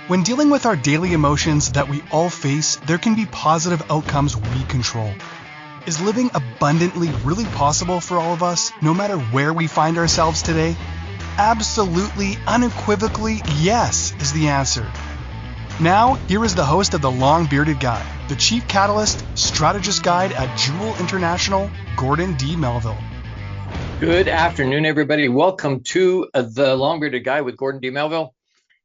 When dealing with our daily emotions that we all face, there can be positive outcomes we control. Is living abundantly really possible for all of us, no matter where we find ourselves today? Absolutely, unequivocally, yes is the answer. Now, here is the host of The Long Bearded Guy, the Chief Catalyst, Strategist Guide at Jewel International, Gordon D. Melville. Good afternoon, everybody. Welcome to The Long Bearded Guy with Gordon D. Melville.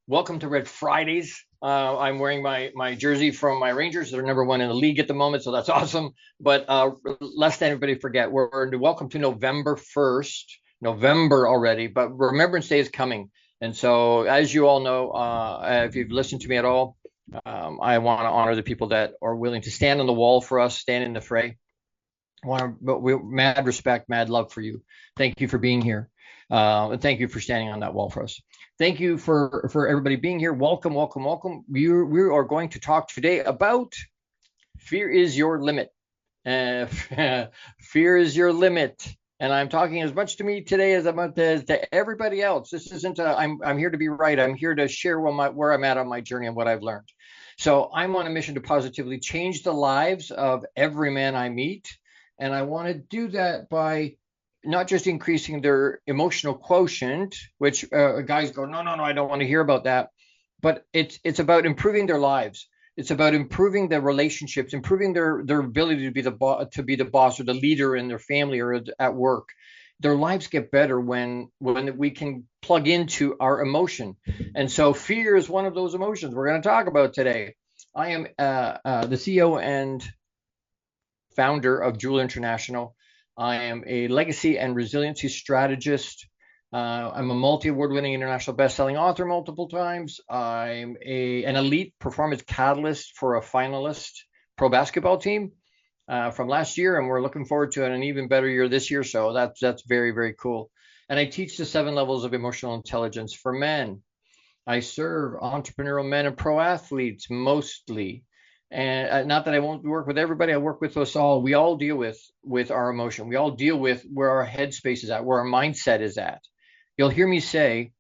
Welcome to Red Fridays. I'm wearing my jersey from my Rangers. They're number one in the league at the moment, so that's awesome. But lest anybody forget, we're welcome to November 1st. November already, but Remembrance Day is coming. And so, as you all know, if you've listened to me at all, I want to honor the people that are willing to stand on the wall for us, stand in the fray. Mad respect, mad love for you. Thank you for being here. And thank you for standing on that wall for us. Thank you for everybody being here. Welcome, welcome, welcome. We are going to talk today about fear is your limit. Fear is your limit. And I'm talking as much to me today as about to everybody else. This isn't I'm here to be right. I'm here to share where I'm at on my journey and what I've learned. So I'm on a mission to positively change the lives of every man I meet. And I want to do that by not just increasing their emotional quotient, which guys go, no, I don't want to hear about that. But it's about improving their lives. It's about improving their relationships, improving their ability to be the boss or the leader in their family or at work. Their lives get better when we can plug into our emotion. And so fear is one of those emotions we're going to talk about today. I am the CEO and founder of Jewel International. I am a legacy and resiliency strategist. I'm a multi-award-winning international best-selling author multiple times. I'm an elite performance catalyst for a finalist pro basketball team from last year, and we're looking forward to an even better year this year. So that's very, very cool. And I teach the 7 levels of emotional intelligence for men. I serve entrepreneurial men and pro athletes mostly. And not that I won't work with everybody, I work with us all. We all deal with our emotion. We all deal with where our headspace is at, where our mindset is at. You'll hear me say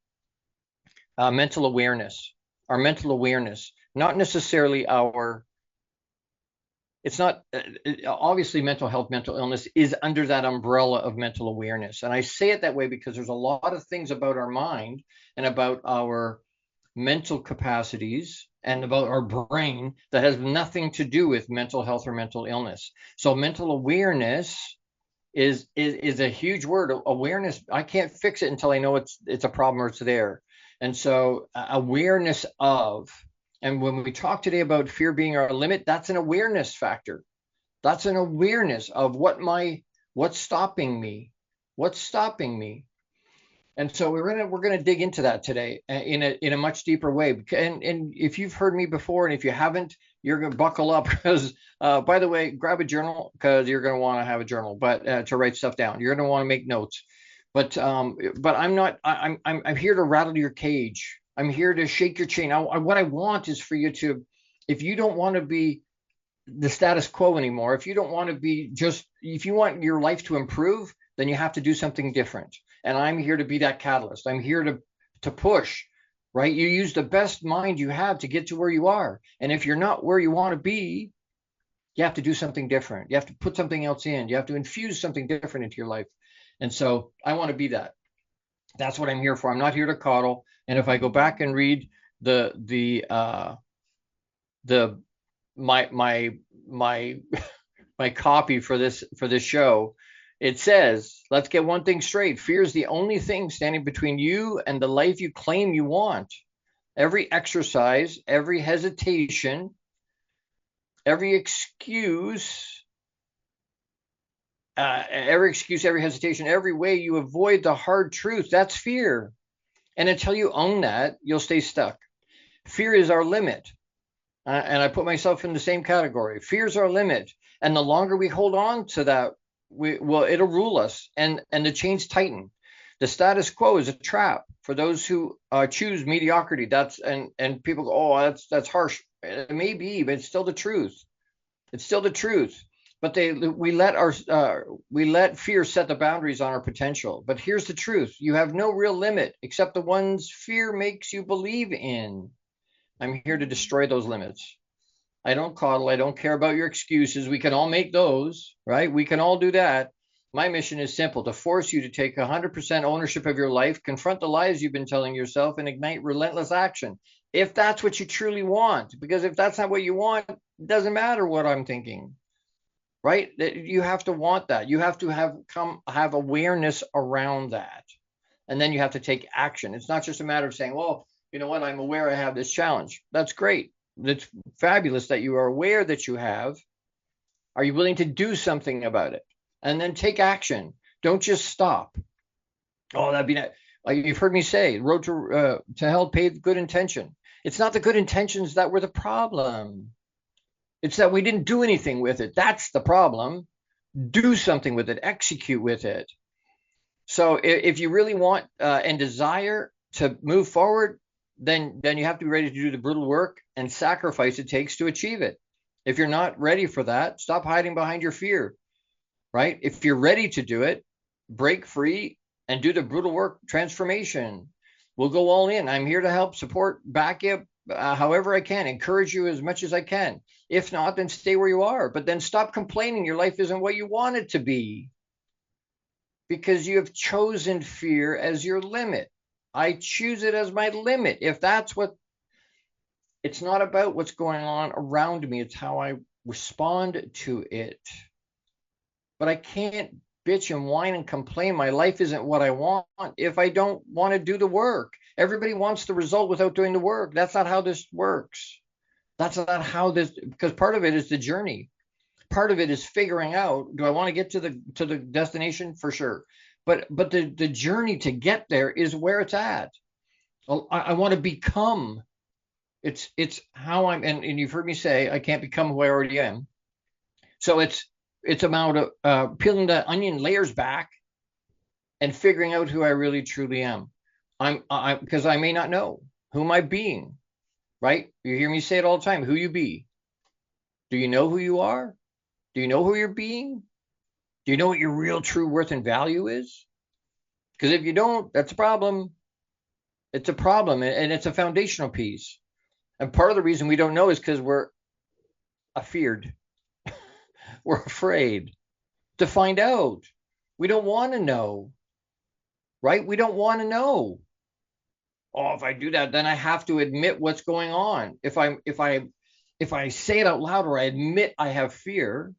mental awareness, our mental awareness, not necessarily it's not, obviously mental health, mental illness is under that umbrella of mental awareness. And I say it that way because there's a lot of things about our mind and about our mental capacities and about our brain that has nothing to do with mental health or mental illness. So mental awareness is a huge word. Awareness, I can't fix it until I know it's a problem or it's there. And so awareness of, and when we talk today about fear being our limit, that's an awareness factor. That's an awareness of what's stopping me. And so we're gonna dig into that today in a much deeper way. And if you've heard me before, and if you haven't, you're gonna buckle up because by the way, grab a journal because you're gonna want to have a journal, but to write stuff down. You're gonna want to make notes. But I'm here to rattle your cage. I'm here to shake your chain. What I want is for you to, if you don't want to be the status quo anymore, if you don't want to be if you want your life to improve, then you have to do something different. And I'm here to be that catalyst. I'm here to push, right? You use the best mind you have to get to where you are. And if you're not where you want to be, you have to do something different. You have to put something else in. You have to infuse something different into your life. And so I want to be that. That's what I'm here for. I'm not here to coddle. And if I go back and read my copy for this show, it says, let's get one thing straight. Fear is the only thing standing between you and the life you claim you want. Every exercise, every hesitation, every excuse, every hesitation, every way you avoid the hard truth, that's fear. And until you own that, you'll stay stuck. Fear is our limit. And I put myself in the same category. Fear is our limit. And the longer we hold on to that, it'll rule us, and the chains tighten. The status quo is a trap for those who choose mediocrity. And people go, oh, that's harsh. It may be, but it's still the truth. It's still the truth. But we let fear set the boundaries on our potential. But here's the truth: you have no real limit except the ones fear makes you believe in. I'm here to destroy those limits. I don't coddle. I don't care about your excuses. We can all make those, right? We can all do that. My mission is simple: to force you to take 100% ownership of your life, confront the lies you've been telling yourself, and ignite relentless action. If that's what you truly want, because if that's not what you want, it doesn't matter what I'm thinking, right? You have to want that. You have to have awareness around that. And then you have to take action. It's not just a matter of saying, well, you know what, I'm aware I have this challenge. That's great. That's fabulous that you are aware that you have. Are you willing to do something about it? And then take action. Don't just stop. Oh, that'd be nice. Like you've heard me say, road to hell paved good intention. It's not the good intentions that were the problem. It's that we didn't do anything with it. That's the problem. Do something with it. Execute with it. So if you really want and desire to move forward, then you have to be ready to do the brutal work and sacrifice it takes to achieve it. If you're not ready for that, stop hiding behind your fear, right? If you're ready to do it, break free and do the brutal work transformation. We'll go all in. I'm here to help, support, back you however I can, encourage you as much as I can. If not, then stay where you are. But then stop complaining your life isn't what you want it to be, because you have chosen fear as your limit. I choose it as my limit. If that's what, it's not about what's going on around me. It's how I respond to it. But I can't bitch and whine and complain my life isn't what I want if I don't want to do the work. Everybody wants the result without doing the work. That's not how this works. That's not how this, because part of it is the journey. Part of it is figuring out, do I want to get to the destination? For sure. But the journey to get there is where it's at. I want to become. It's how I'm, and you've heard me say I can't become who I already am. So it's about peeling the onion layers back and figuring out who I really truly am. Because I may not know. Who am I being? Right? You hear me say it all the time. Who you be? Do you know who you are? Do you know who you're being? Do you know what your real true worth and value is? Because if you don't, that's a problem. It's a problem, and it's a foundational piece. And part of the reason we don't know is because we're afeared. We're afraid to find out. We don't want to know, right? We don't want to know. Oh, if I do that, then I have to admit what's going on. If I say it out loud, or I admit I have fear,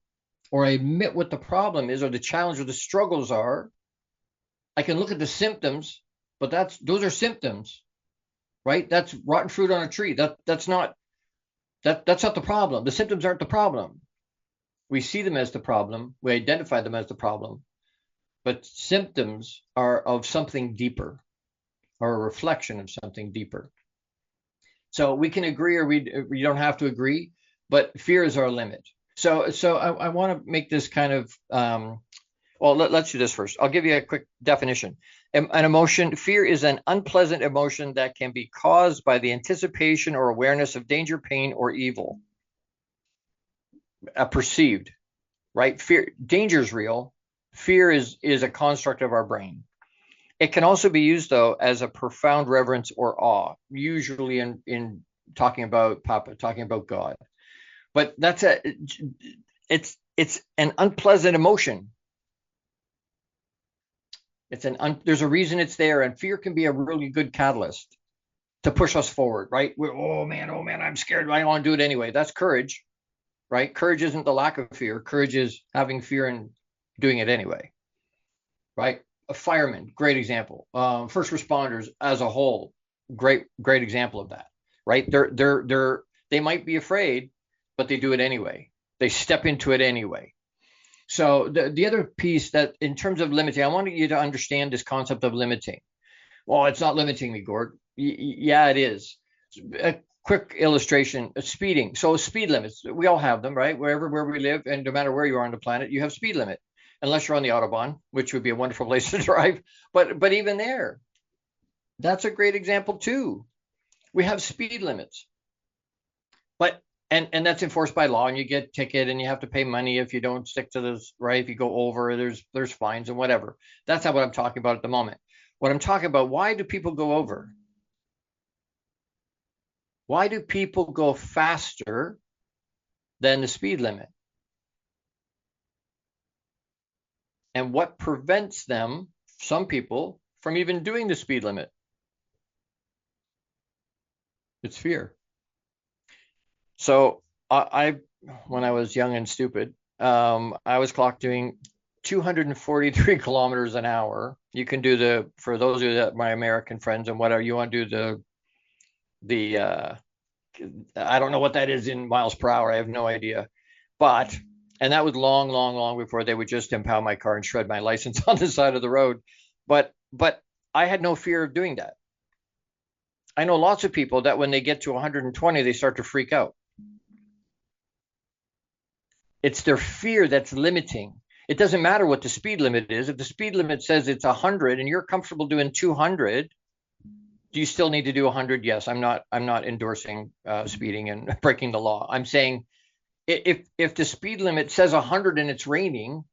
or I admit what the problem is, or the challenge, or the struggles are, I can look at the symptoms, but those are symptoms, right? That's rotten fruit on a tree. That's not the problem. The symptoms aren't the problem. We see them as the problem. We identify them as the problem, but symptoms are of something deeper, or a reflection of something deeper. So we can agree, or we don't have to agree, but fear is our limit. So I want to make this kind of, well, let's do this first. I'll give you a quick definition. An emotion, fear is an unpleasant emotion that can be caused by the anticipation or awareness of danger, pain, or evil. Perceived, right? Fear, danger is real. Fear is a construct of our brain. It can also be used, though, as a profound reverence or awe, usually in talking about God. But it's an unpleasant emotion. There's a reason it's there, and fear can be a really good catalyst to push us forward, right? Oh man, I'm scared. I don't want to do it anyway. That's courage, right? Courage isn't the lack of fear. Courage is having fear and doing it anyway, right? A fireman, great example. First responders as a whole, great example of that, right? They might be afraid, but they do it anyway. They step into it anyway. So the other piece, that in terms of limiting, I wanted you to understand this concept of limiting. Well, it's not limiting me, Gord. Yeah, it is. A quick illustration: speeding. So speed limits, we all have them, right? Where we live, and no matter where you are on the planet, you have speed limit, unless you're on the Autobahn, which would be a wonderful place to drive. But even there, that's a great example too. We have speed limits, but and that's enforced by law, and you get a ticket, and you have to pay money if you don't stick to this, right? If you go over, there's fines and whatever. That's not what I'm talking about at the moment. What I'm talking about, why do people go over? Why do people go faster than the speed limit? And what prevents them, some people, from even doing the speed limit? It's fear. So when I was young and stupid, I was clocked doing 243 kilometers an hour. You can do for those of you that my American friends and whatever, you want to do the I don't know what that is in miles per hour. I have no idea. And that was long, long, long before they would just impound my car and shred my license on the side of the road. But I had no fear of doing that. I know lots of people that when they get to 120, they start to freak out. It's their fear that's limiting. It doesn't matter what the speed limit is. If the speed limit says it's 100 and you're comfortable doing 200, do you still need to do 100? Yes, I'm not endorsing speeding and breaking the law. I'm saying if the speed limit says 100 and it's raining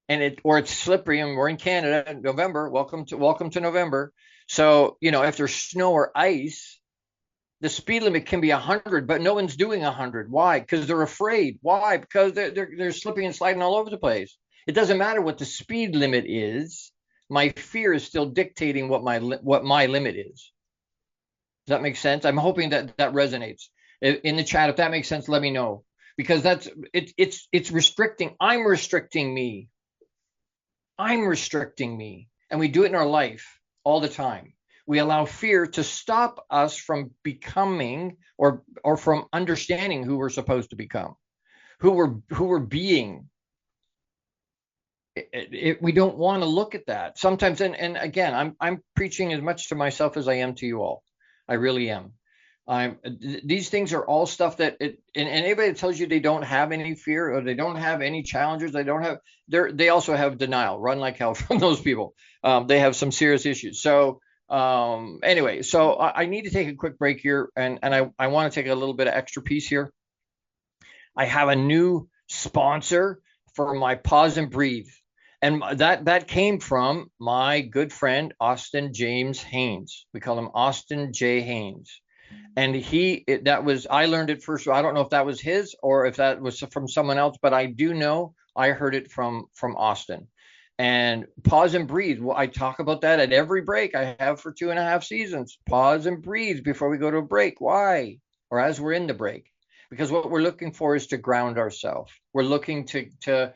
and it's slippery and we're in Canada in November, welcome to November. So, if there's snow or ice, the speed limit can be 100, but no one's doing 100. Why? Because they're afraid. Why? Because they're slipping and sliding all over the place. It doesn't matter what the speed limit is. My fear is still dictating what my limit is. Does that make sense? I'm hoping that resonates. In the chat, if that makes sense, let me know, because it's restricting. I'm restricting me. And we do it in our life all the time. We allow fear to stop us from becoming or from understanding who we're supposed to become, who we're being. We don't want to look at that sometimes. And again, I'm preaching as much to myself as I am to you all. I really am. These things are all stuff that and anybody that tells you they don't have any fear or they don't have any challenges, they also have denial. Run like hell from those people. They have some serious issues. So anyway, so I need to take a quick break here, and I want to take a little bit of extra piece here. I have a new sponsor for my Pause and Breathe. And that came from my good friend, Austin James Haynes. We call him Austin J. Haynes. And I learned it first. I don't know if that was his or if that was from someone else, but I do know I heard it from Austin. And Pause and Breathe. Well, I talk about that at every break I have for 2.5 seasons. Pause and breathe before we go to a break. Why? Or as we're in the break. Because what we're looking for is to ground ourselves. We're looking to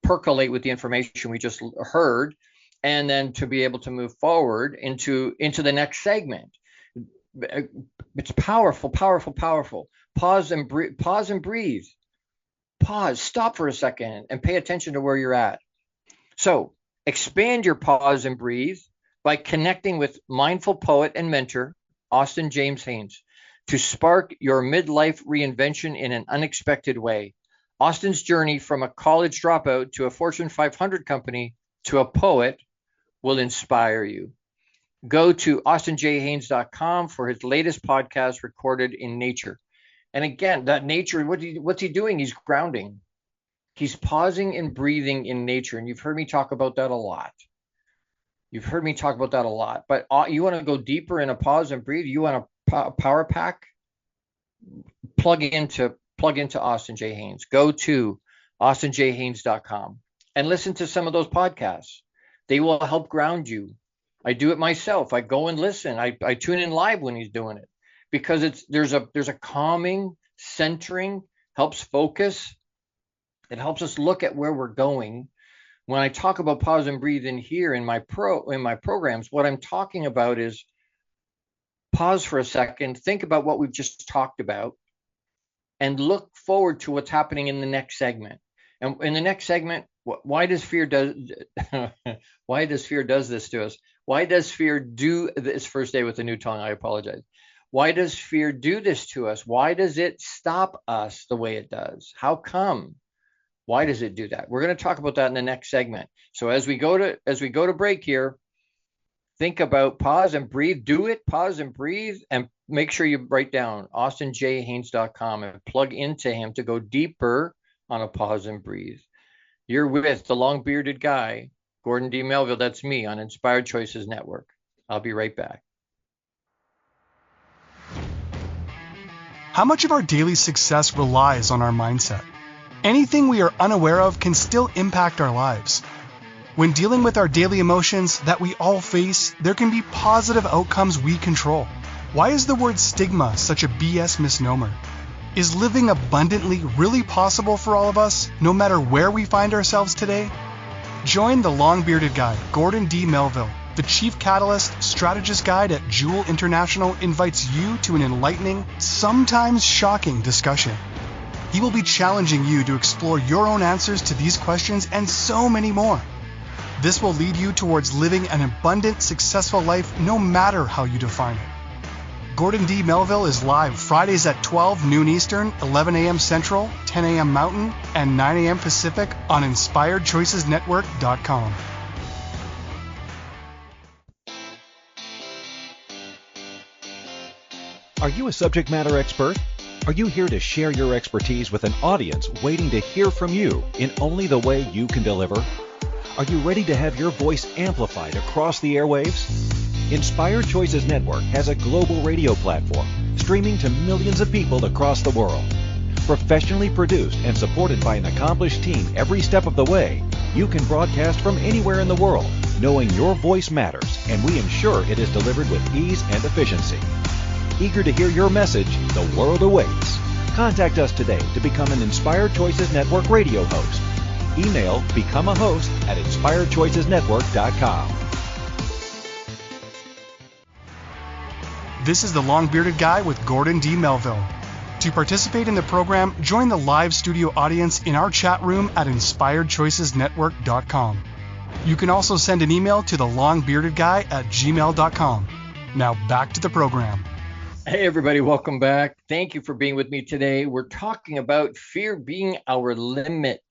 percolate with the information we just heard, and then to be able to move forward into the next segment. It's powerful. Pause and breathe. Pause, stop for a second and pay attention to where you're at. So expand your pause and breathe by connecting with mindful poet and mentor Austin James Haynes to spark your midlife reinvention in an unexpected way. Austin's journey from a college dropout to a Fortune 500 company to a poet will inspire you. Go to austinjhaynes.com for his latest podcast recorded in nature. And again, that nature, what's he doing? He's grounding. He's pausing and breathing in nature. And you've heard me talk about that a lot. But you want to go deeper in a pause and breathe? You want a power pack? Plug into Austin J. Haynes. Go to austinjhaynes.com and listen to some of those podcasts. They will help ground you. I do it myself. I go and listen. I tune in live when he's doing it, because there's a calming, centering, helps focus. It helps us look at where we're going. When I talk about pause and breathe in here in my programs, what I'm talking about is pause for a second, think about what we've just talked about, and look forward to what's happening in the next segment. And in the next segment, why does fear does this to us? Why does fear do this? First day with a new tongue, I apologize. Why does fear do this to us? Why does it stop us the way it does? How come? Why does it do that? We're going to talk about that in the next segment. So as we go to break here, think about pause and breathe. Do it, pause and breathe, and make sure you write down austinjhaynes.com and plug into him to go deeper on a pause and breathe. You're with the long-bearded guy, Gordon D. Melville. That's me on Inspired Choices Network. I'll be right back. How much of our daily success relies on our mindset? Anything we are unaware of can still impact our lives. When dealing with our daily emotions that we all face, there can be positive outcomes we control. Why is the word stigma such a BS misnomer? Is living abundantly really possible for all of us, no matter where we find ourselves today? Join the long-bearded guy, Gordon D. Melville. The Chief Catalyst Strategist Guide at Jewel International invites you to an enlightening, sometimes shocking discussion. He will be challenging you to explore your own answers to these questions and so many more. This will lead you towards living an abundant, successful life no matter how you define it. Gordon D. Melville is live Fridays at 12 noon Eastern, 11 a.m. Central, 10 a.m. Mountain, and 9 a.m. Pacific on InspiredChoicesNetwork.com. Are you a subject matter expert? Are you here to share your expertise with an audience waiting to hear from you in only the way you can deliver? Are you ready to have your voice amplified across the airwaves? Inspired Choices Network has a global radio platform streaming to millions of people across the world. Professionally produced and supported by an accomplished team every step of the way, you can broadcast from anywhere in the world, knowing your voice matters, and we ensure it is delivered with ease and efficiency. Eager to hear your message, the world awaits. Contact us today to become an Inspired Choices Network radio host. Email becomeahost@inspiredchoicesnetwork.com. This is the long-bearded guy with Gordon D. Melville. To participate in the program, join the live studio audience in our chat room at InspiredChoicesNetwork.com. You can also send an email to thelongbeardedguy@gmail.com. Now back to the program. Hey everybody, welcome back. Thank you for being with me today. We're talking about fear being our limit.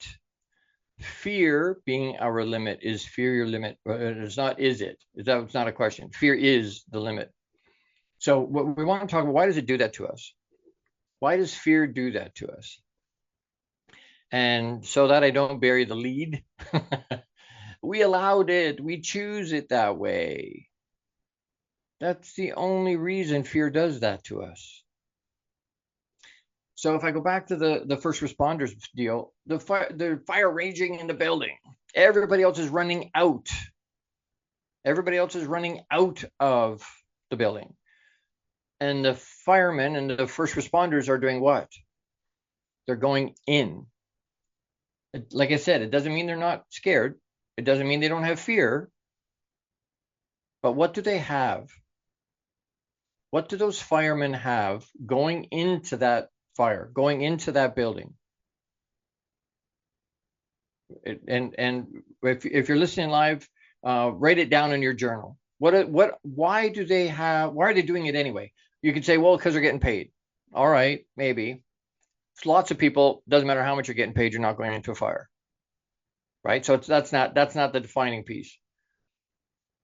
Fear being our limit. Is fear your limit? It's not, is it? It's not a question. Fear is the limit. So what we want to talk about, why does it do that to us? Why does fear do that to us? And so that I don't bury the lead, we allowed it. We choose it that way. That's the only reason fear does that to us. So if I go back to the first responders deal, the fire raging in the building, everybody else is running out. Everybody else is running out of the building. And the firemen and the first responders are doing what? They're going in. Like I said, it doesn't mean they're not scared. It doesn't mean they don't have fear. But what do they have? What do those firemen have going into that fire, going into that building? And if you're listening live, write it down in your journal. Why are they doing it anyway? You could say, well, because they're getting paid. All right, maybe. Lots of people, doesn't matter how much you're getting paid, you're not going into a fire. Right? So that's not the defining piece.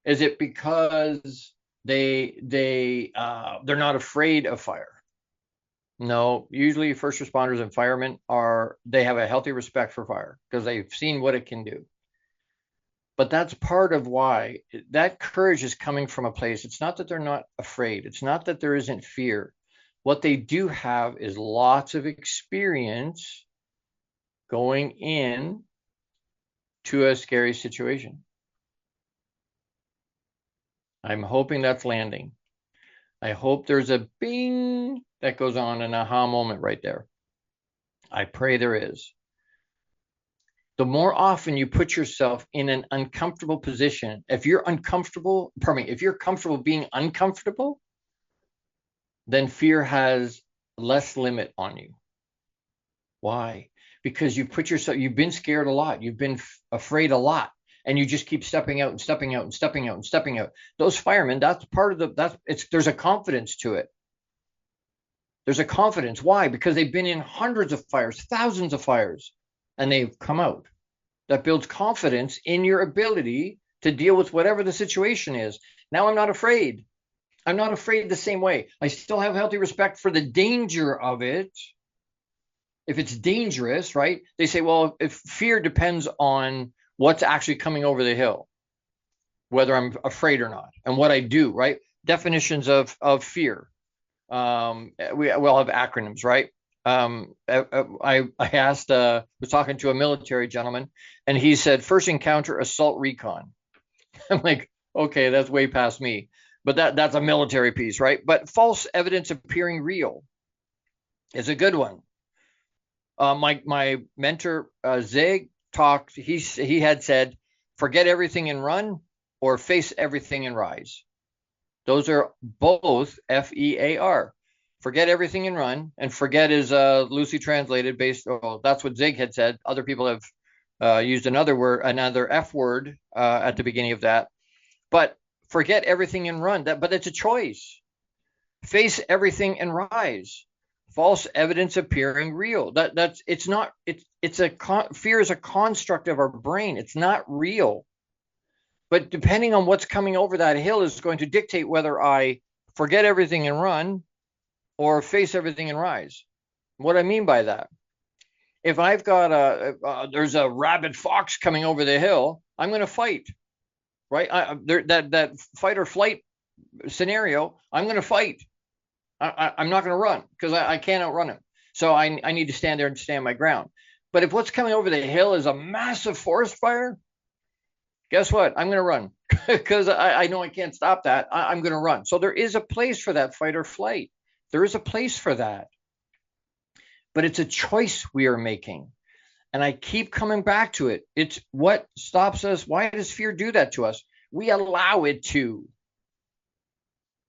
Is it because they're not afraid of fire? No, usually first responders and firemen they have a healthy respect for fire because they've seen what it can do. But that's part of why that courage is coming from a place. It's not that they're not afraid. It's not that there isn't fear. What they do have is lots of experience going in to a scary situation. I'm hoping that's landing. I hope there's a bing that goes on, an aha moment right there. I pray there is. The more often you put yourself in an uncomfortable position, if you're comfortable being uncomfortable, then fear has less limit on you. Why? Because you've been scared a lot. You've been afraid a lot. And you just keep stepping out and stepping out and stepping out and stepping out. Those firemen, there's a confidence to it. There's a confidence. Why? Because they've been in hundreds of fires, thousands of fires, and they've come out. That builds confidence in your ability to deal with whatever the situation is. Now I'm not afraid. I'm not afraid the same way. I still have healthy respect for the danger of it. If it's dangerous, right? They say, well, if fear depends on what's actually coming over the hill, whether I'm afraid or not, and what I do, right? Definitions of fear. We all have acronyms, right? I was talking to a military gentleman, and he said first encounter assault recon. I'm like, okay, that's way past me, but that's a military piece, right? But false evidence appearing real is a good one. My mentor Zig talked. He had said, forget everything and run, or face everything and rise. Those are both FEAR. Forget everything and run. And forget is loosely translated based. Oh, that's what Zig had said. Other people have used another word, another F word at the beginning of that. But forget everything and run. But it's a choice. Face everything and rise. False evidence appearing real. Fear is a construct of our brain. It's not real. But depending on what's coming over that hill is going to dictate whether I forget everything and run or face everything and rise. What I mean by that, if I've got there's a rabid fox coming over the hill, I'm going to fight, right? That fight or flight scenario, I'm going to fight. I'm not going to run because I can't outrun him. So I need to stand there and stand my ground. But if what's coming over the hill is a massive forest fire, guess what? I'm going to run because I know I can't stop that. I'm going to run. So there is a place for that fight or flight. There is a place for that. But it's a choice we are making. And I keep coming back to it. It's what stops us. Why does fear do that to us? We allow it to.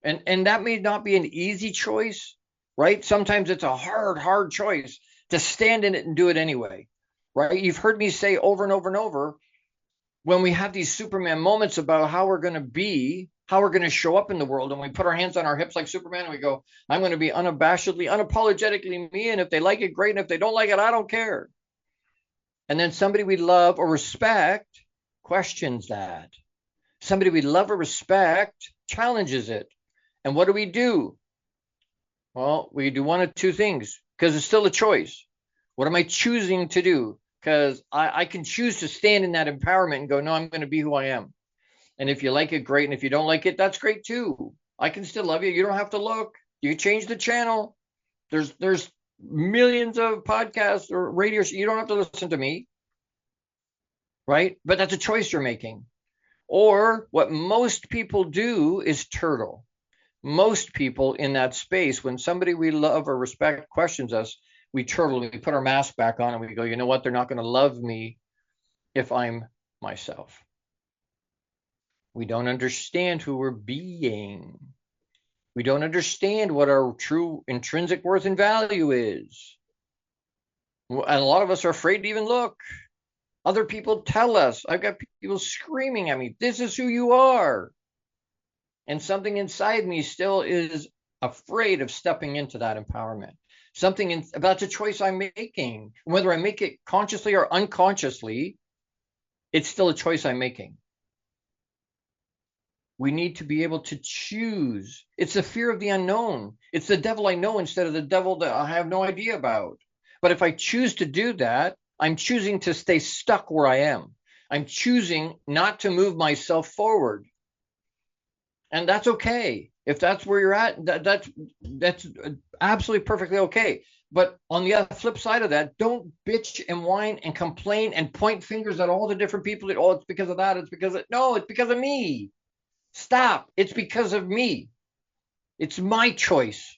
And that may not be an easy choice, right? Sometimes it's a hard choice to stand in it and do it anyway, right? You've heard me say over and over and over, when we have these Superman moments about how we're going to be, how we're going to show up in the world, and we put our hands on our hips like Superman, and we go, I'm going to be unabashedly, unapologetically me, and if they like it, great, and if they don't like it, I don't care. And then somebody we love or respect questions that. Somebody we love or respect challenges it. And what do? Well, we do one of two things, because it's still a choice. What am I choosing to do? Because I can choose to stand in that empowerment and go, no, I'm going to be who I am. And if you like it, great. And if you don't like it, that's great too. I can still love you. You don't have to look. You can change the channel. There's millions of podcasts or radio. You don't have to listen to me. Right? But that's a choice you're making. Or what most people do is turtle. Most people in that space, when somebody we love or respect questions us, we turtle, we put our mask back on, and we go, you know what? They're not going to love me if I'm myself. We don't understand who we're being. We don't understand what our true intrinsic worth and value is. And a lot of us are afraid to even look. Other people tell us. I've got people screaming at me, this is who you are. And something inside me still is afraid of stepping into that empowerment. That's a choice I'm making. Whether I make it consciously or unconsciously, it's still a choice I'm making. We need to be able to choose. It's the fear of the unknown. It's the devil I know instead of the devil that I have no idea about. But if I choose to do that, I'm choosing to stay stuck where I am. I'm choosing not to move myself forward. And that's okay. If that's where you're at, that's absolutely perfectly okay. But on the flip side of that, don't bitch and whine and complain and point fingers at all the different people that, oh, it's because of that. It's because of me. Stop. It's because of me. It's my choice.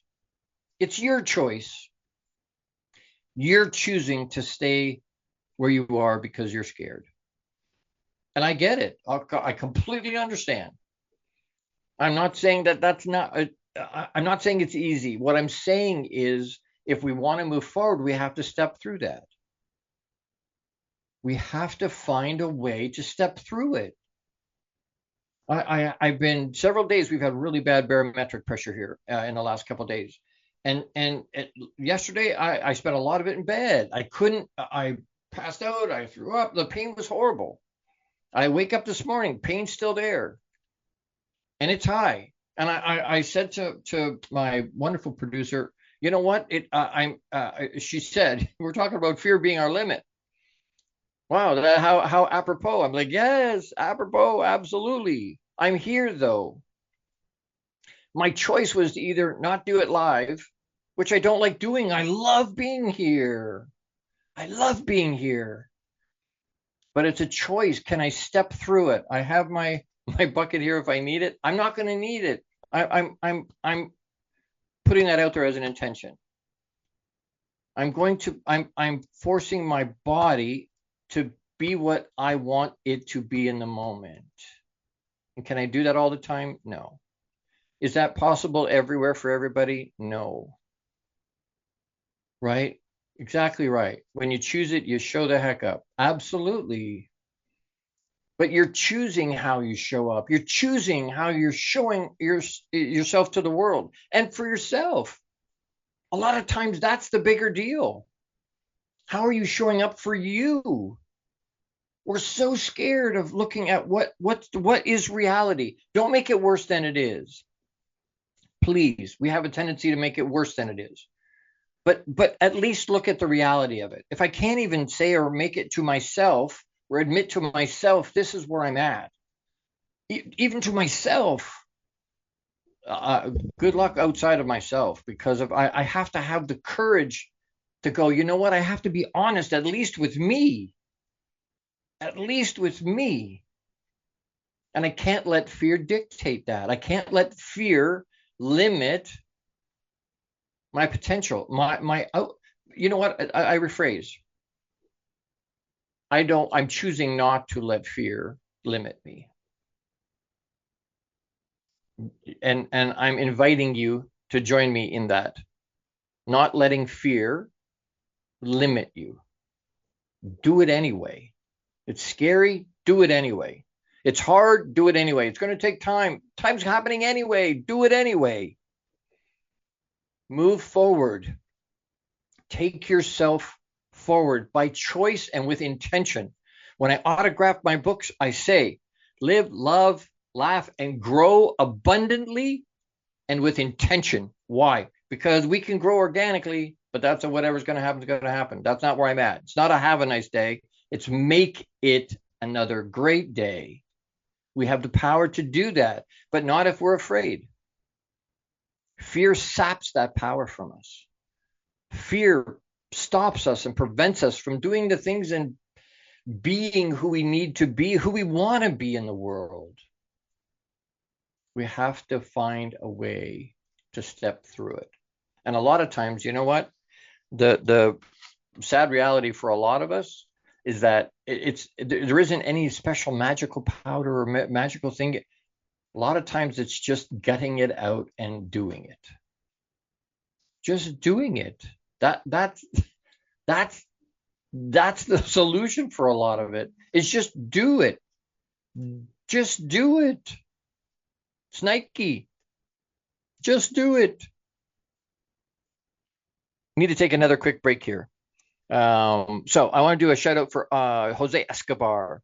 It's your choice. You're choosing to stay where you are because you're scared. And I get it. I completely understand. I'm not saying I'm not saying it's easy. What I'm saying is, if we want to move forward, we have to step through that. We have to find a way to step through it. I've been several days, we've had really bad barometric pressure here in the last couple of days. And yesterday, I spent a lot of it in bed. I passed out, I threw up. The pain was horrible. I wake up this morning, pain's still there. And it's high. And I said to my wonderful producer, you know what? She said, we're talking about fear being our limit. Wow, how apropos. I'm like, yes, apropos, absolutely. I'm here though. My choice was to either not do it live, which I don't like doing. I love being here. I love being here. But it's a choice. Can I step through it? I have my bucket here if I need it. I'm not going to need it. I'm putting that out there as an intention. I'm forcing my body to be what I want it to be in the moment. And can I do that all the time? No. Is that possible everywhere for everybody? No. Right? Exactly right. When you choose it, you show the heck up. Absolutely. But you're choosing how you show up. You're choosing how you're showing yourself to the world and for yourself. A lot of times that's the bigger deal. How are you showing up for you? We're so scared of looking at what is reality. Don't make it worse than it is. Please, we have a tendency to make it worse than it is. But at least look at the reality of it. If I can't even say or make it to myself or admit to myself, this is where I'm at. Even to myself, good luck outside of myself, because I have to have the courage to go, you know what? I have to be honest, at least with me. At least with me. And I can't let fear dictate that. I can't let fear limit my potential, you know what? I rephrase. I'm choosing not to let fear limit me. And I'm inviting you to join me in that. Not letting fear limit you. Do it anyway. It's scary. Do it anyway. It's hard. Do it anyway. It's going to take time. Time's happening anyway. Do it anyway. Move forward. Take yourself forward by choice and with intention. When I autograph my books, I say, live, love, laugh, and grow abundantly and with intention. Why? Because we can grow organically, but that's whatever's going to happen is going to happen. That's not where I'm at. It's not a have a nice day. It's make it another great day. We have the power to do that, but not if we're afraid. Fear saps that power from us. Fear stops us and prevents us from doing the things and being who we need to be, who we want to be in the world. We have to find a way to step through it. And a lot of times, you know what? The sad reality for a lot of us is that there isn't any special magical powder or magical thing. A lot of times it's just gutting it out and doing it. Just doing it. That's the solution for a lot of it. Is just do it. Just do it. It's Nike. Just do it. Need to take another quick break here. So I want to do a shout out for Jose Escobar.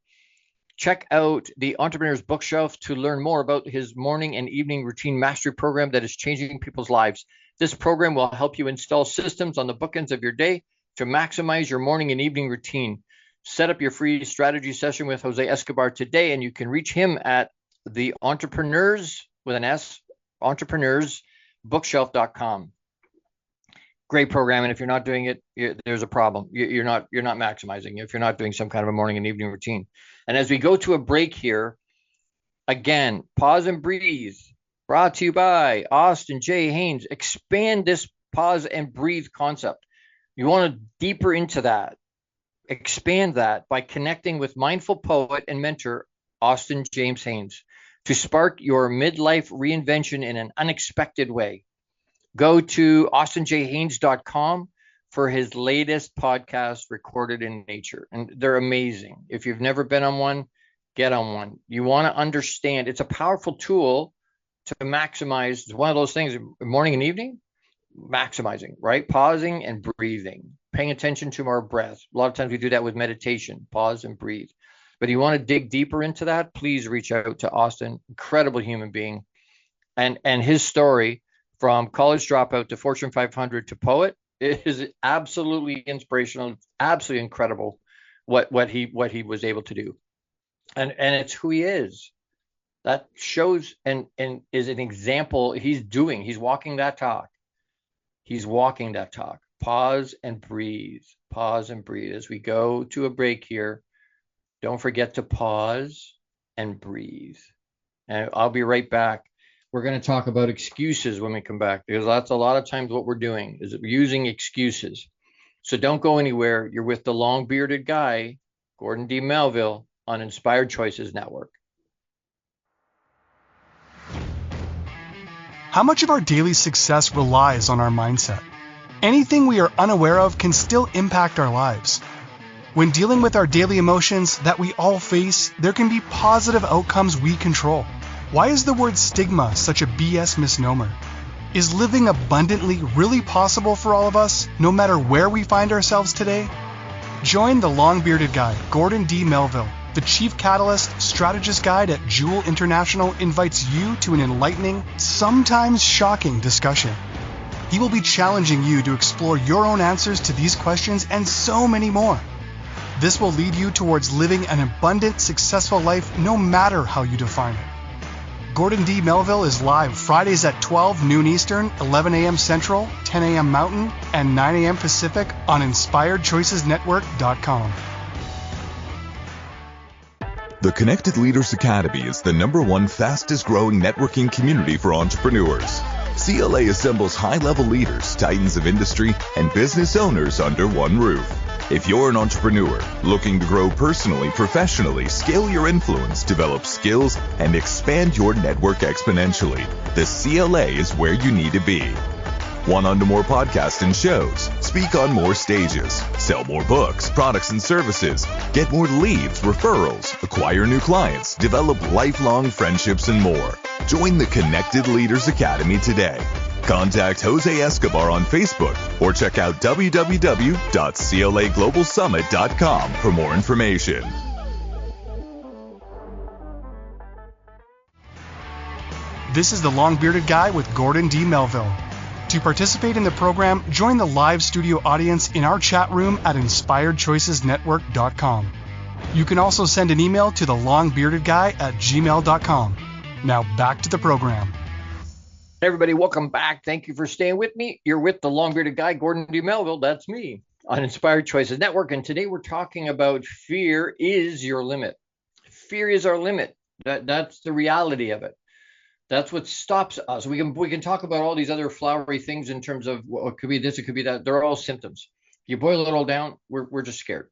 Check out the Entrepreneur's Bookshelf to learn more about his morning and evening routine mastery program that is changing people's lives. This program will help you install systems on the bookends of your day to maximize your morning and evening routine. Set up your free strategy session with Jose Escobar today, and you can reach him at the Entrepreneurs with an S, entrepreneursbookshelf.com. Great program, and if you're not doing it, there's a problem. You're not maximizing if you're not doing some kind of a morning and evening routine. And as we go to a break here, again, pause and breathe. Brought to you by Austin J. Haynes. Expand this pause and breathe concept. You want to deeper into that. Expand that by connecting with mindful poet and mentor Austin James Haynes to spark your midlife reinvention in an unexpected way. Go to austinjhaynes.com for his latest podcast, Recorded in Nature. And they're amazing. If you've never been on one, get on one. You want to understand. It's a powerful tool to maximize. It's one of those things, morning and evening, maximizing, right? Pausing and breathing, paying attention to our breath. A lot of times we do that with meditation, pause and breathe. But you want to dig deeper into that, please reach out to Austin. Incredible human being. And his story from college dropout to Fortune 500 to poet is absolutely inspirational. It's absolutely incredible what he was able to do. And it's who he is. That shows and is an example. He's walking that talk. He's walking that talk. Pause and breathe. Pause and breathe. As we go to a break here, don't forget to pause and breathe. And I'll be right back. We're going to talk about excuses when we come back, because that's a lot of times what we're doing is using excuses. So don't go anywhere. You're with the long-bearded guy, Gordon D. Melville, on Inspired Choices Network. How much of our daily success relies on our mindset? Anything we are unaware of can still impact our lives. When dealing with our daily emotions that we all face, there can be positive outcomes we control. Why is the word stigma such a BS misnomer? Is living abundantly really possible for all of us, no matter where we find ourselves today? Join the long-bearded guy, Gordon D. Melville. The Chief Catalyst Strategist Guide at Jewel International invites you to an enlightening, sometimes shocking discussion. He will be challenging you to explore your own answers to these questions and so many more. This will lead you towards living an abundant, successful life no matter how you define it. Gordon D. Melville is live Fridays at 12 noon Eastern, 11 a.m. Central, 10 a.m. Mountain, and 9 a.m. Pacific on InspiredChoicesNetwork.com. The Connected Leaders Academy is the #1 fastest growing networking community for entrepreneurs. CLA assembles high-level leaders, titans of industry, and business owners under one roof. If you're an entrepreneur looking to grow personally, professionally, scale your influence, develop skills, and expand your network exponentially, the CLA is where you need to be. Want on to more podcasts and shows, speak on more stages, sell more books, products, and services, get more leads, referrals, acquire new clients, develop lifelong friendships, and more. Join the Connected Leaders Academy today. Contact Jose Escobar on Facebook or check out www.claglobalsummit.com for more information. This is the long-bearded guy with Gordon D. Melville. To participate in the program, join the live studio audience in our chat room at InspiredChoicesNetwork.com. You can also send an email to thelongbeardedguy@gmail.com. Now back to the program. Hey everybody, welcome back. Thank you for staying with me. You're with the long-bearded guy, Gordon D. Melville. That's me on Inspired Choices Network. And today we're talking about fear is your limit. Fear is our limit. That's the reality of it. That's what stops us. We can talk about all these other flowery things in terms of, well, it could be this, it could be that. They're all symptoms. You boil it all down, we're just scared.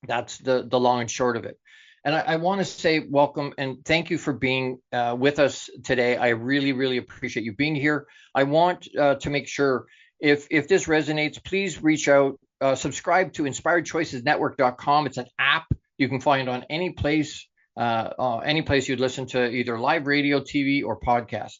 That's the long and short of it. And I want to say welcome and thank you for being with us today. I really, really appreciate you being here. I want to make sure if this resonates, please reach out, subscribe to InspiredChoicesNetwork.com. It's an app you can find on any place you'd listen to either live radio, TV, or podcast.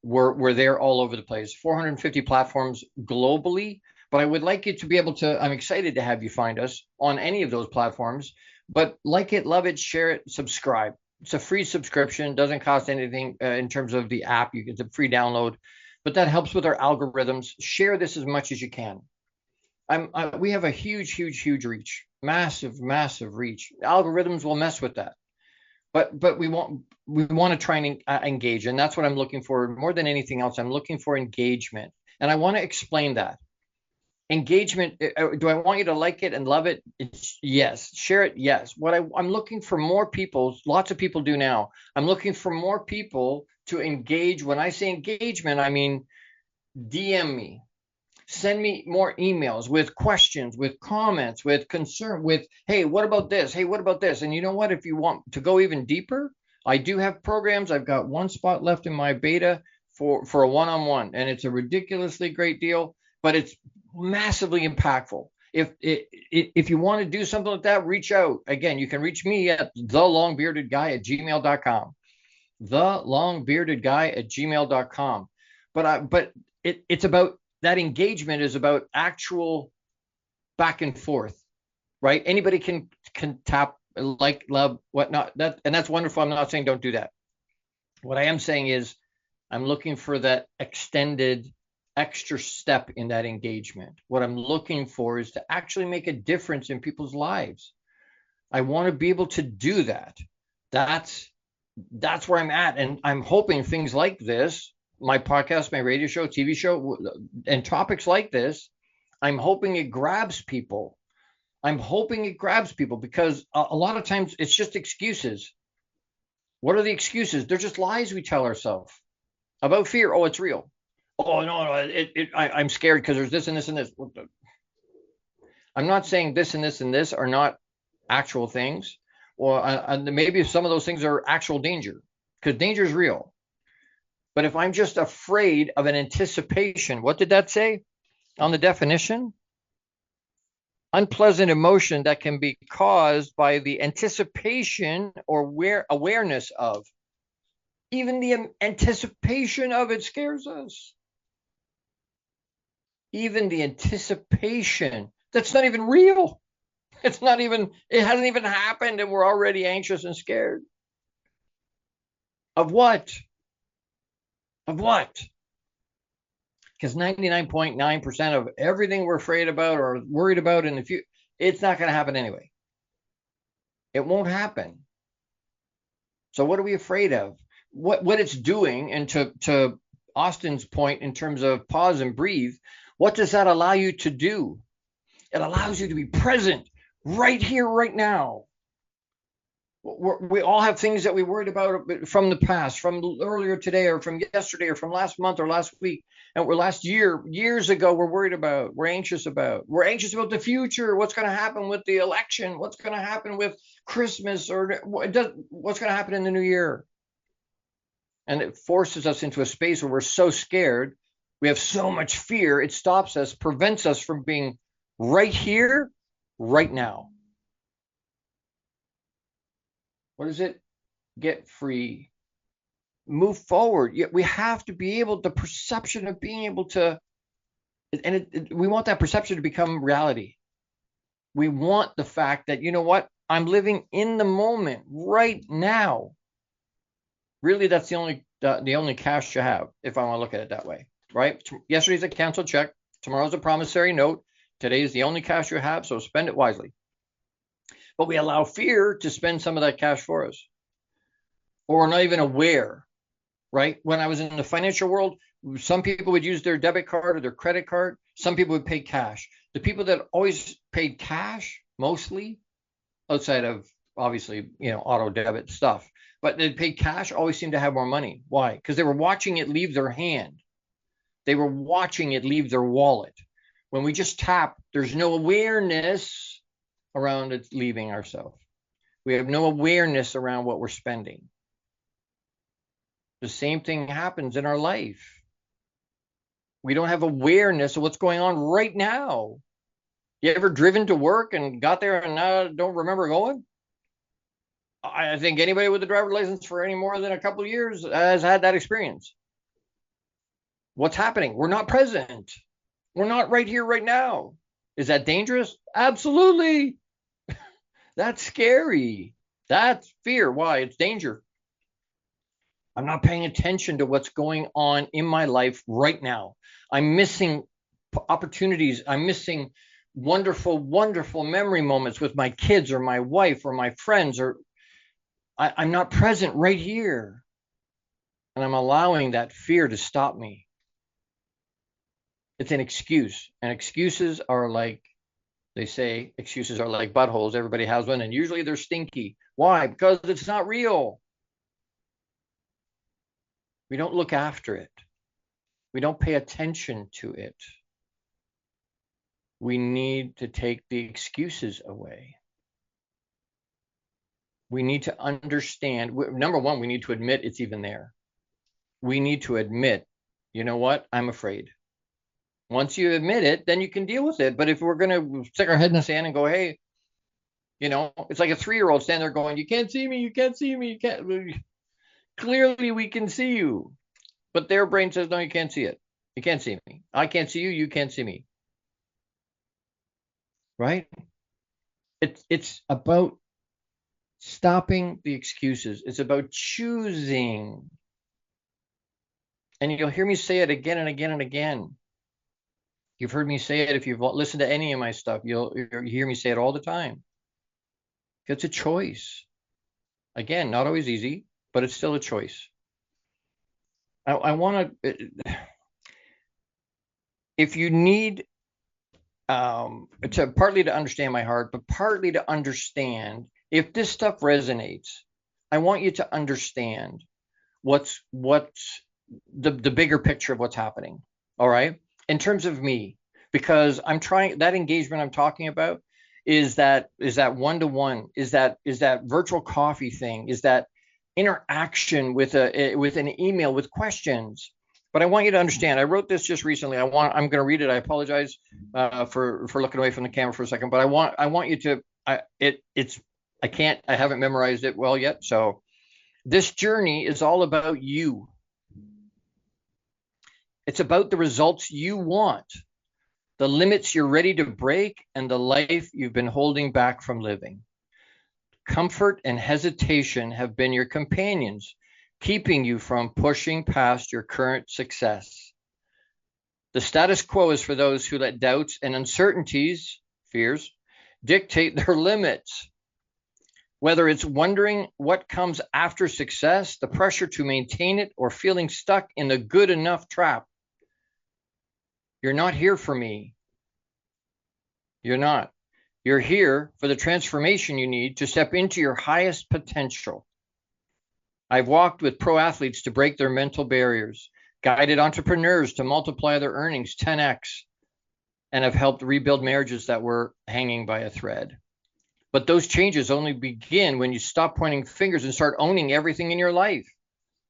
We're there all over the place, 450 platforms globally. But I would like you to be able to, I'm excited to have you find us on any of those platforms. But like it, love it, share it, subscribe. It's a free subscription, doesn't cost anything in terms of the app. It's a free download, but that helps with our algorithms. Share this as much as you can. We have a huge reach, massive reach. Algorithms will mess with that. But we want to try and engage, and that's what I'm looking for more than anything else. I'm looking for engagement, and I want to explain that. Engagement. Do I want you to like it and love it? It's yes. Share it. Yes. I'm looking for more people. Lots of people do now. I'm looking for more people to engage. When I say engagement, I mean DM me. Send me more emails with questions, with comments, with concern, with, hey, what about this? Hey, what about this? And you know what? If you want to go even deeper, I do have programs. I've got one spot left in my beta for a one-on-one, and it's a ridiculously great deal, but it's massively impactful. If you want to do something like that, reach out. Again, you can reach me at thelongbeardedguy@gmail.com. Thelongbeardedguy@gmail.com. But it's about that engagement is about actual back and forth, right? Anybody can tap, like, love, whatnot. And that's wonderful. I'm not saying don't do that. What I am saying is I'm looking for that extended extra step in that engagement. What I'm looking for is to actually make a difference in people's lives. I want to be able to do that. That's That's where I'm at. And I'm hoping things like this, my podcast, my radio show, TV show, and topics like this, I'm hoping it grabs people. I'm hoping it grabs people because a lot of times it's just excuses. What are the excuses? They're just lies we tell ourselves about fear. Oh, it's real. Oh, no, I'm scared because there's this and this and this. I'm not saying this and this and this are not actual things. Or maybe some of those things are actual danger, because danger is real. But if I'm just afraid of an anticipation, what did that say on the definition? Unpleasant emotion that can be caused by the anticipation or awareness of. Even the anticipation of it scares us. Even the anticipation, that's not even real. It hasn't even happened, and we're already anxious and scared. Of what? Of what? Because 99.9% of everything we're afraid about or worried about in the future, it's not going to happen anyway. It won't happen. So what are we afraid of? What it's doing, and to Austin's point in terms of pause and breathe, what does that allow you to do? It allows you to be present right here, right now. We all have things that we worried about from the past, from earlier today, or from yesterday, or from last month, or last week, and we're last years ago. We're anxious about the future. What's going to happen with the election? What's going to happen with Christmas, or what's going to happen in the new year? And it forces us into a space where we're so scared. We have so much fear. It stops us, prevents us from being right here, right now. What is it? Get free. Move forward. We have to be able, the perception of being able to, and we want that perception to become reality. We want the fact that, you know what? I'm living in the moment right now. Really, that's the only cash you have, if I want to look at it that way, right? Yesterday's a canceled check. Tomorrow's a promissory note. Today is the only cash you have, so spend it wisely. But we allow fear to spend some of that cash for us. Or we're not even aware, right? When I was in the financial world, some people would use their debit card or their credit card. Some people would pay cash. The people that always paid cash, mostly, outside of, obviously, auto debit stuff, but they paid cash, always seemed to have more money. Why? Because they were watching it leave their hand. They were watching it leave their wallet. When we just tap, there's no awareness around it leaving ourselves. We have no awareness around what we're spending. The same thing happens in our life. We don't have awareness of what's going on right now. You ever driven to work and got there and now don't remember going? I think anybody with a driver's license for any more than a couple of years has had that experience. What's happening? We're not present. We're not right here, right now. Is that dangerous? Absolutely. That's scary. That's fear. Why? It's danger. I'm not paying attention to what's going on in my life right now. I'm missing opportunities. I'm missing wonderful, wonderful memory moments with my kids or my wife or my friends, or I'm not present right here. And I'm allowing that fear to stop me. It's an excuse. And excuses are like, they say excuses are like buttholes. Everybody has one, and usually they're stinky. Why? Because it's not real. We don't look after it. We don't pay attention to it. We need to take the excuses away. We need to understand. Number one, we need to admit it's even there. We need to admit, you know what? I'm afraid. Once you admit it, then you can deal with it. But if we're going to stick our head in the sand and go, hey, it's like a 3-year-old standing there going, you can't see me, you can't see me, you can't. Clearly, we can see you. But their brain says, no, you can't see it. You can't see me. I can't see you, you can't see me. Right? It's about stopping the excuses. It's about choosing. And you'll hear me say it again and again and again. You've heard me say it if you've listened to any of my stuff. You'll hear me say it all the time. It's a choice. Again, not always easy. but it's still a choice. I want to, if you need to partly to understand my heart, but partly to understand if this stuff resonates, I want you to understand what's the bigger picture of what's happening. All right. In terms of me, because I'm trying that engagement I'm talking about is that one-to-one, is that virtual coffee thing, is that interaction with an email with questions. But I want you to understand, I wrote this just recently. I'm going to read it. I apologize for looking away from the camera for a second, but I want you to, I haven't memorized it well yet. So this journey is all about you. It's about the results you want, the limits you're ready to break, and the life you've been holding back from living. Comfort and hesitation have been your companions, keeping you from pushing past your current success. The status quo is for those who let doubts and uncertainties, fears, dictate their limits. Whether it's wondering what comes after success, the pressure to maintain it, or feeling stuck in the good enough trap. You're not here for me. You're not. You're here for the transformation you need to step into your highest potential. I've walked with pro athletes to break their mental barriers, guided entrepreneurs to multiply their earnings 10x, and have helped rebuild marriages that were hanging by a thread. But those changes only begin when you stop pointing fingers and start owning everything in your life.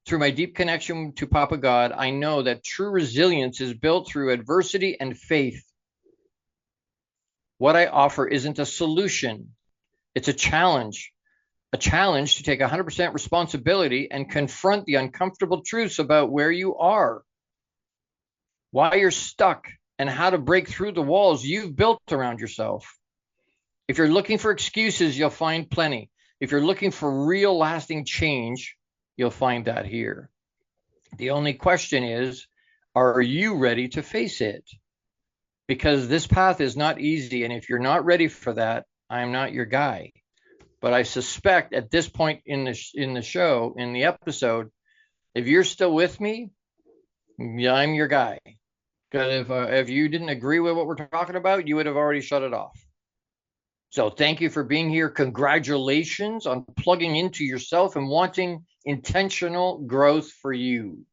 Through my deep connection to Papa God, I know that true resilience is built through adversity and faith. What I offer isn't a solution. It's a challenge to take 100% responsibility and confront the uncomfortable truths about where you are, why you're stuck, and how to break through the walls you've built around yourself. If you're looking for excuses, you'll find plenty. If you're looking for real lasting change, you'll find that here. The only question is, are you ready to face it? Because this path is not easy, and if you're not ready for that, I'm not your guy. But I suspect at this point in the show, in the episode, if you're still with me, yeah, I'm your guy. Because if you didn't agree with what we're talking about, you would have already shut it off. So thank you for being here. Congratulations on plugging into yourself and wanting intentional growth for you.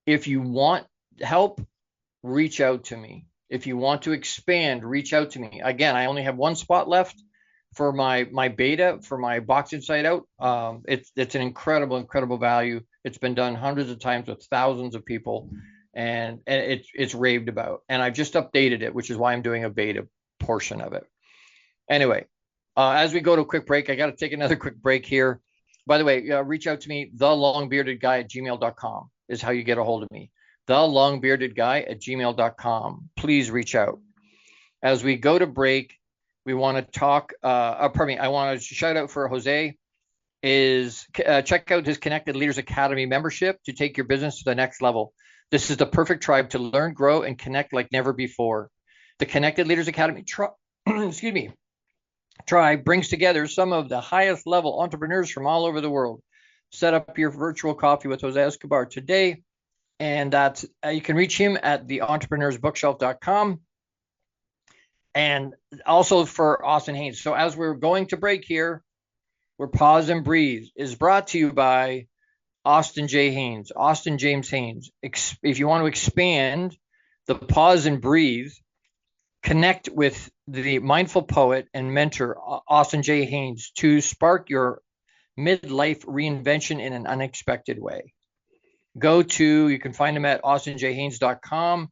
If you want help, reach out to me. If you want to expand, reach out to me. Again, I only have one spot left for my beta, for my box inside out. It's an incredible value. It's been done hundreds of times with thousands of people, and it's raved about. And I've just updated it, which is why I'm doing a beta portion of it. Anyway, as we go to a quick break, I got to take another quick break here. By the way, reach out to me, thelongbeardedguy@gmail.com is how you get a hold of me. thelongbeardedguy@gmail.com. Please reach out. As we go to break, we want to talk, I want to shout out for Jose, check out his Connected Leaders Academy membership to take your business to the next level. This is the perfect tribe to learn, grow, and connect like never before. The Connected Leaders Academy tribe brings together some of the highest level entrepreneurs from all over the world. Set up your virtual coffee with Jose Escobar today, and that's you can reach him at theentrepreneur'sbookshelf.com, and also for Austin Haynes. So as we're going to break here, we're Pause and Breathe is brought to you by Austin James Haynes. If you want to expand the Pause and Breathe, connect with the mindful poet and mentor, Austin J. Haynes, to spark your midlife reinvention in an unexpected way. You can find him at austinjhaynes.com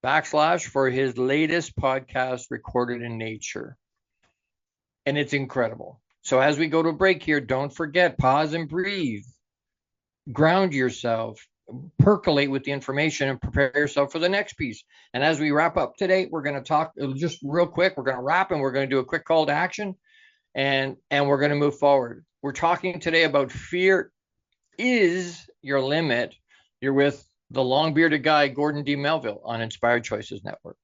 / for his latest podcast, Recorded in Nature. And it's incredible. So as we go to a break here, don't forget, pause and breathe. Ground yourself. Percolate with the information and prepare yourself for the next piece. And as we wrap up today, we're going to talk just real quick. We're going to wrap and we're going to do a quick call to action, and we're going to move forward. We're talking today about fear is your limit. You're with the long-bearded guy, Gordon D. Melville, on Inspired Choices Network.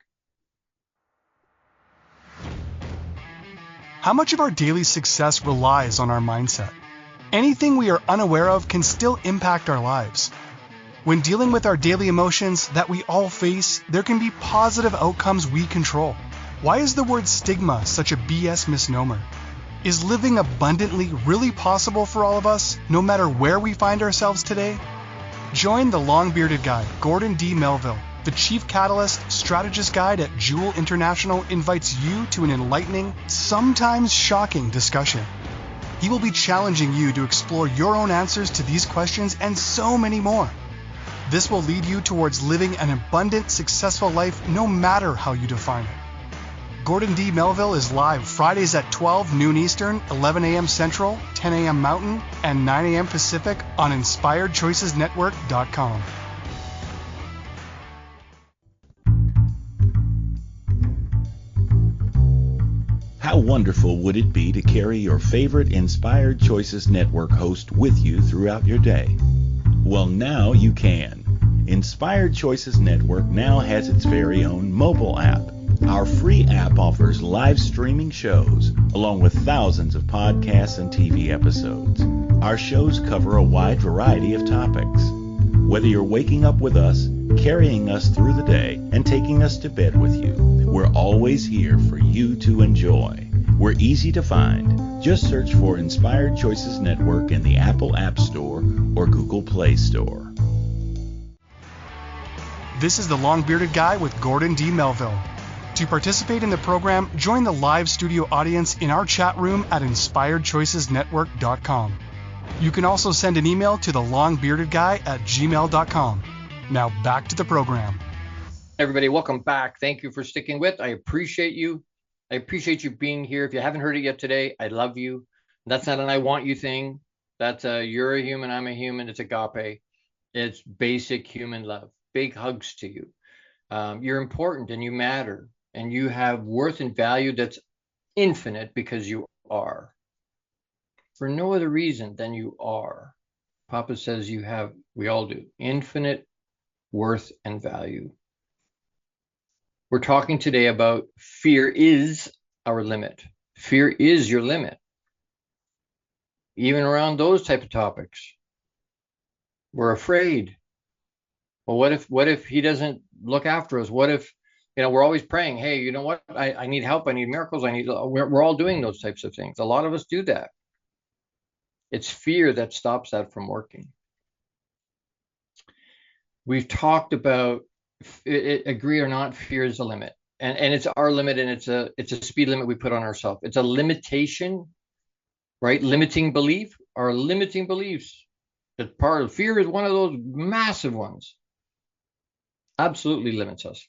How much of our daily success relies on our mindset? Anything we are unaware of can still impact our lives. When dealing with our daily emotions that we all face, there can be positive outcomes we control. Why is the word stigma such a BS misnomer? Is living abundantly really possible for all of us, no matter where we find ourselves today? Join the long-bearded guy, Gordon D. Melville. The Chief Catalyst Strategist Guide at Jewel International invites you to an enlightening, sometimes shocking discussion. He will be challenging you to explore your own answers to these questions and so many more. This will lead you towards living an abundant, successful life no matter how you define it. Gordon D. Melville is live Fridays at 12 noon Eastern, 11 a.m. Central, 10 a.m. Mountain, and 9 a.m. Pacific on InspiredChoicesNetwork.com. How wonderful would it be to carry your favorite Inspired Choices Network host with you throughout your day? Well, now you can. Inspired Choices Network now has its very own mobile app. Our free app offers live streaming shows, along with thousands of podcasts and TV episodes. Our shows cover a wide variety of topics. Whether you're waking up with us, carrying us through the day, and taking us to bed with you, we're always here for you to enjoy. We're easy to find. Just search for Inspired Choices Network in the Apple App Store or Google Play Store. This is the Long-Bearded Guy with Gordon D. Melville. To participate in the program, join the live studio audience in our chat room at InspiredChoicesNetwork.com. You can also send an email to thelongbbeardedguy@gmail.com. Now back to the program. Everybody, welcome back. Thank you for sticking with. I appreciate you. I appreciate you being here. If you haven't heard it yet today, I love you. That's not an I want you thing. That's you're a human, I'm a human. It's agape. It's basic human love. Big hugs to you. You're important and you matter. And you have worth and value that's infinite because you are. For no other reason than you are. Papa says you have, we all do, infinite worth and value. We're talking today about fear is our limit. Fear is your limit. Even around those type of topics. We're afraid. Well, what if he doesn't look after us? What if, we're always praying, hey, you know what? I need help. I need miracles. We're all doing those types of things. A lot of us do that. It's fear that stops that from working. We've talked about, agree or not, fear is a limit. And it's our limit, and it's a speed limit we put on ourselves. It's a limitation, right? Limiting belief, our limiting beliefs. That part of fear is one of those massive ones. Absolutely limits us.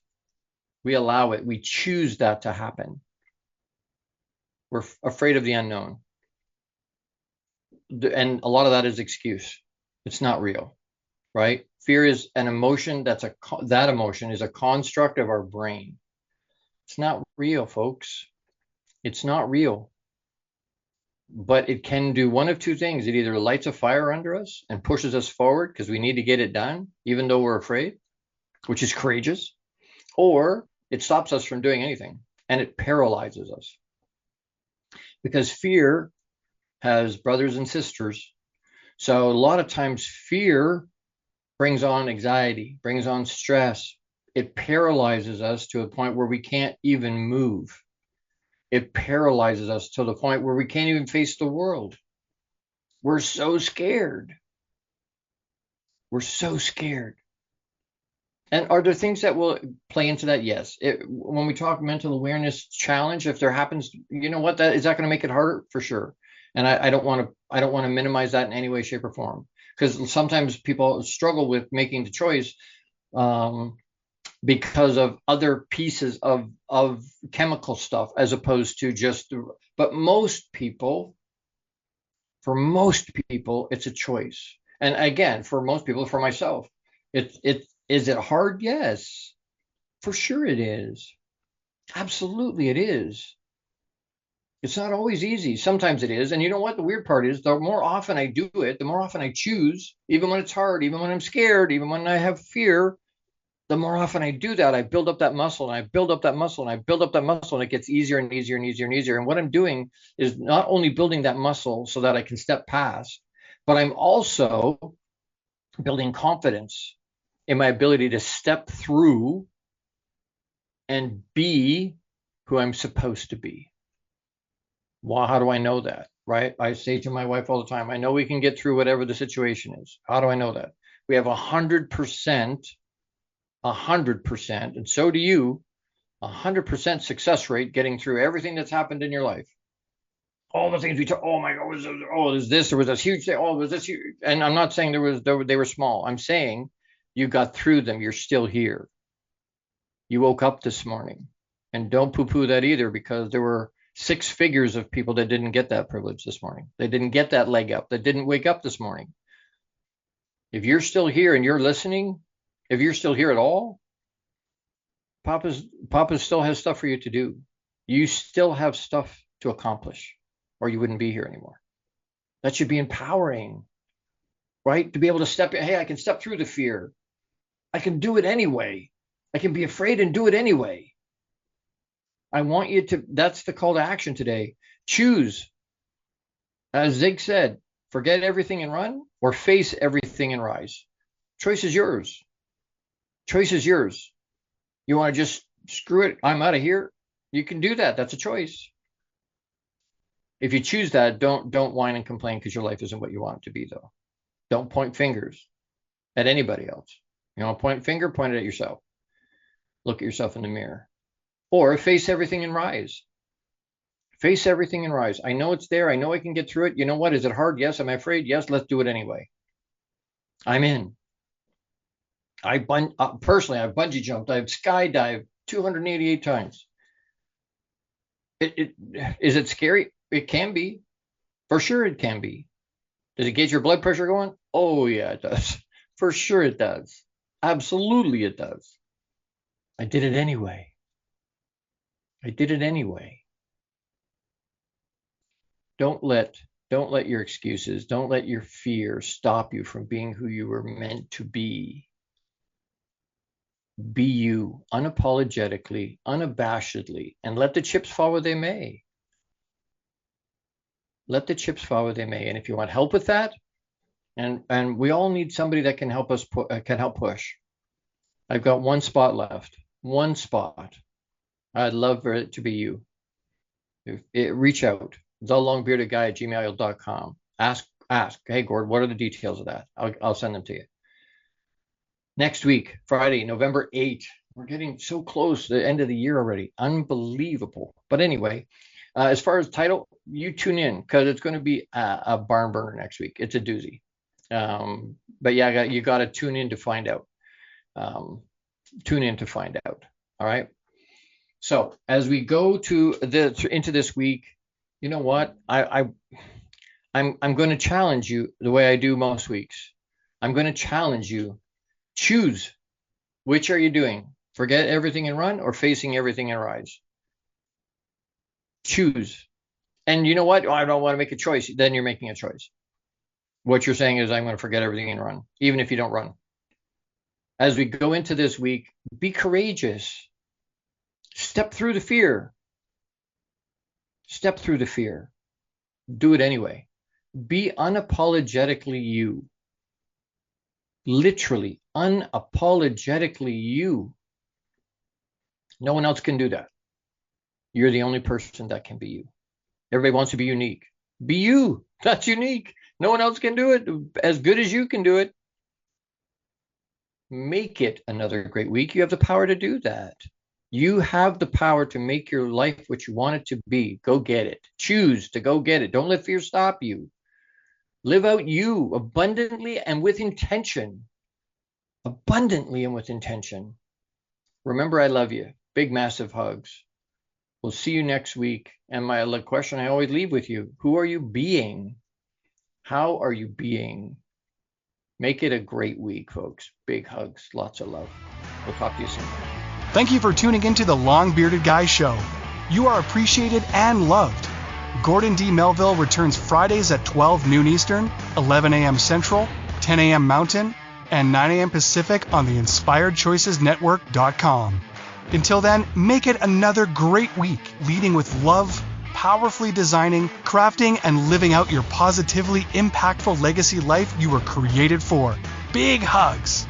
We allow it. We choose that to happen. We're afraid of the unknown. And a lot of that is excuse. It's not real, right? Fear is an emotion that emotion is a construct of our brain. It's not real, folks. It's not real. But it can do one of two things. It either lights a fire under us and pushes us forward because we need to get it done, even though we're afraid, which is courageous, or it stops us from doing anything and it paralyzes us. Because fear has brothers and sisters. So a lot of times fear brings on anxiety, brings on stress. It paralyzes us to a point where we can't even move. It paralyzes us to the point where we can't even face the world. We're so scared. We're so scared. And are there things that will play into that? Yes. When we talk mental awareness challenge, if there happens, you know what, is that going to make it harder? For sure. And I don't want to minimize that in any way, shape, or form, because sometimes people struggle with making the choice because of other pieces of chemical stuff, as opposed to just. But for most people, it's a choice. And again, for most people, for myself, is it hard? Yes, for sure it is. Absolutely, it is. It's not always easy. Sometimes it is. And you know what? The weird part is, the more often I do it, the more often I choose, even when it's hard, even when I'm scared, even when I have fear, the more often I do that, I build up that muscle, and I build up that muscle, and I build up that muscle, and it gets easier and easier and easier and easier. And what I'm doing is not only building that muscle so that I can step past, but I'm also building confidence in my ability to step through and be who I'm supposed to be. Well, how do I know that? Right? I say to my wife all the time, I know we can get through whatever the situation is. How do I know that? We have 100%, and so do you, 100% success rate getting through everything that's happened in your life. All the things we talk, oh my God, there's this, there was this huge thing, was this huge, and I'm not saying they were small. I'm saying you got through them. You're still here. You woke up this morning, and don't poo-poo that either, because there were 6 figures of people that didn't get that privilege this morning. They didn't get that leg up. That didn't wake up this morning. If you're still here and you're listening, if you're still here at all, Papa still has stuff for you to do. You still have stuff to accomplish, or you wouldn't be here anymore. That should be empowering, right? To be able to step in. Hey, I can step through the fear. I can do it anyway. I can be afraid and do it anyway. I want you to, that's the call to action today. Choose. As Zig said, forget everything and run, or face everything and rise. Choice is yours. Choice is yours. You want to just screw it, I'm out of here? You can do that. That's a choice. If you choose that, don't whine and complain because your life isn't what you want it to be, though. Don't point fingers at anybody else. You know, point finger, point it at yourself. Look at yourself in the mirror. Or face everything and rise. Face everything and rise. I know it's there. I know I can get through it. You know what? Is it hard? Yes. Am I afraid? Yes. Let's do it anyway. I'm in. Personally, I've bungee jumped. I've skydived 288 times. Is it scary? It can be. For sure it can be. Does it get your blood pressure going? Oh, yeah, it does. For sure it does. Absolutely it does. I did it anyway. I did it anyway. Don't let your excuses, don't let your fear stop you from being who you were meant to be. Be you, unapologetically, unabashedly, and let the chips fall where they may. Let the chips fall where they may. And if you want help with that, and we all need somebody that can help us can help push. I've got 1 spot left. 1 spot. I'd love for it to be you. Reach out. thelongbeardedguy@gmail.com. Ask. Hey, Gord, what are the details of that? I'll send them to you. Next week, Friday, November 8th. We're getting so close to the end of the year already. Unbelievable. But anyway, as far as title, you tune in because it's going to be a barn burner next week. It's a doozy. But yeah, you got to tune in to find out. Tune in to find out. All right. So as we go into this week, you know what? I'm going to challenge you the way I do most weeks. I'm going to challenge you. Choose. Which are you doing? Forget everything and run, or facing everything and rise? Choose. And you know what? Oh, I don't want to make a choice. Then you're making a choice. What you're saying is, I'm going to forget everything and run, even if you don't run. As we go into this week, be courageous. Step through the fear. Step through the fear. Do it anyway. Be unapologetically you. Literally, unapologetically you. No one else can do that. You're the only person that can be you. Everybody wants to be unique. Be you. That's unique. No one else can do it as good as you can do it. Make it another great week. You have the power to do that. You have the power to make your life what you want it to be. Go get it. Choose to go get it. Don't let fear stop you. Live out you abundantly and with intention. Abundantly and with intention. Remember, I love you. Big, massive hugs. We'll see you next week. And my question I always leave with you: who are you being? How are you being? Make it a great week, folks. Big hugs. Lots of love. We'll talk to you soon. Thank you for tuning into the Long Bearded Guy Show. You are appreciated and loved. Gordon D. Melville returns Fridays at 12 noon Eastern, 11 a.m. Central, 10 a.m. Mountain, and 9 a.m. Pacific on the InspiredChoicesNetwork.com. Until then, make it another great week, leading with love, powerfully designing, crafting, and living out your positively impactful legacy life you were created for. Big hugs!